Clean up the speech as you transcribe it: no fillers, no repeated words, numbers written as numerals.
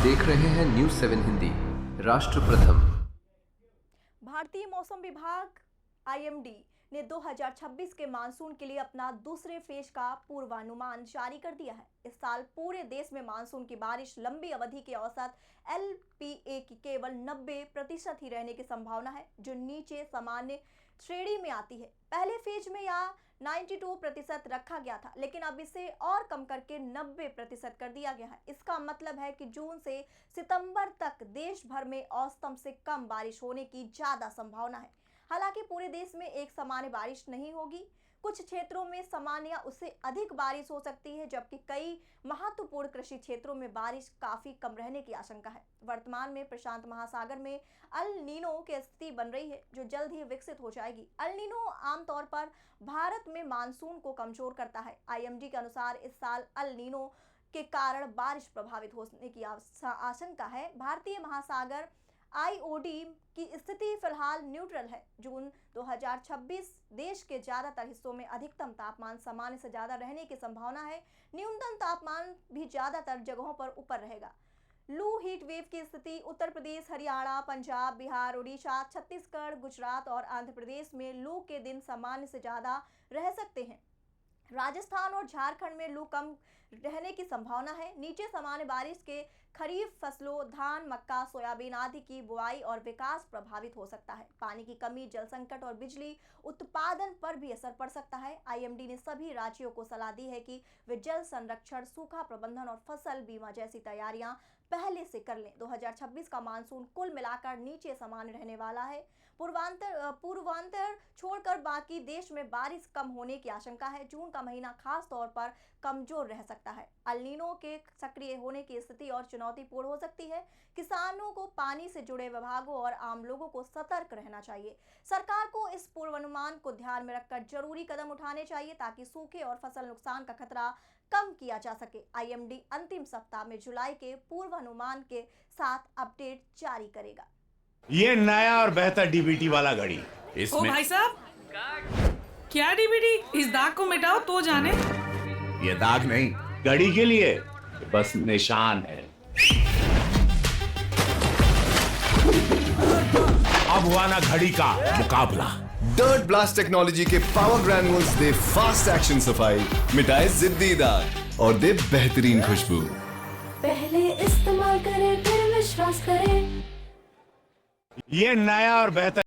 देख रहे हैं न्यूज़ 7 हिंदी। राष्ट्र प्रथम। भारतीय मौसम विभाग आईएमडी ने 2026 के मानसून के लिए अपना दूसरे फेज का पूर्वानुमान जारी कर दिया है। इस साल पूरे देश में मानसून की बारिश लंबी अवधि के औसत एलपीए की केवल 90% ही रहने की संभावना है, जो नीचे सामान्य श्रेणी में आती है। पहले फेज में यह 92% रखा गया था, लेकिन अब इसे और कम करके 90% कर दिया गया है। इसका मतलब है कि जून से सितंबर तक देश भर में औसतन से कम बारिश होने की ज्यादा संभावना है। हालांकि पूरे देश में एक समान बारिश नहीं होगी। कुछ क्षेत्रों में सामान्य या उससे अधिक बारिश हो सकती है, जबकि कई महत्वपूर्ण कृषि क्षेत्रों में बारिश काफी कम रहने की आशंका है। वर्तमान में प्रशांत महासागर में अल नीनो की स्थिति बन रही है, जो जल्द ही विकसित हो जाएगी। अल नीनो आमतौर पर भारत में मानसून को कमजोर करता है। आईएमडी के अनुसार इस साल अल नीनो के कारण बारिश प्रभावित होने की आशंका है। भारतीय महासागर आईओडी की स्थिति फिलहाल न्यूट्रल है। जून 2026 देश के ज्यादातर हिस्सों में अधिकतम तापमान सामान्य से ज्यादा रहने की संभावना है। न्यूनतम तापमान भी ज्यादातर जगहों पर ऊपर रहेगा। लू हीट वेव की स्थिति उत्तर प्रदेश, हरियाणा, पंजाब, बिहार, उड़ीसा, छत्तीसगढ़, गुजरात और आंध्र प्रदेश में लू के दिन सामान्य से ज्यादा रह सकते हैं। राजस्थान और झारखंड में लू कम रहने की संभावना है। नीचे सामान्य बारिश के खरीफ फसलों धान, मक्का, सोयाबीन आदि की बुआई और विकास प्रभावित हो सकता है। पानी की कमी, जल संकट और बिजली उत्पादन पर भी असर पड़ सकता है। आईएमडी ने सभी राज्यों को सलाह दी है कि वे जल संरक्षण, सूखा प्रबंधन और फसल बीमा जैसी तैयारियां पहले से कर लें। 2026 का मानसून कुल मिलाकर नीचे सामान्य रहने वाला है। पूर्वांचल छोड़कर बाकी देश में बारिश कम होने की आशंका है। जून का महीना खास तौर पर कमजोर रह सकता है। अल नीनो के सक्रिय होने की स्थिति और चुनौतीपूर्ण हो सकती है। किसानों को, पानी से जुड़े विभागों और आम लोगों को सतर्क रहना चाहिए। सरकार को इस पूर्वानुमान को ध्यान में रखकर जरूरी कदम उठाने चाहिए, ताकि सूखे और फसल नुकसान का खतरा कम किया जा सके। आईएमडी अंतिम सप्ताह में जुलाई के पूर्वानुमान के साथ अपडेट जारी करेगा। ये नया और बेहतर डीबीटी वाला घड़ी, ओ भाई साहब, क्या डीबीटी? इस दाग को मिटाओ तो जाने। ये दाग नहीं, घड़ी के लिए बस निशान है। अब हुआ ना घड़ी का मुकाबला। डर्ट ब्लास्ट टेक्नोलॉजी के पावर ग्रैन्यूल्स दे फास्ट एक्शन सफाई, मिटाए जिद्दी दाग और दे बेहतरीन खुशबू। पहले इस्तेमाल करें फिर विश्वास करें। ये नया और बेहतर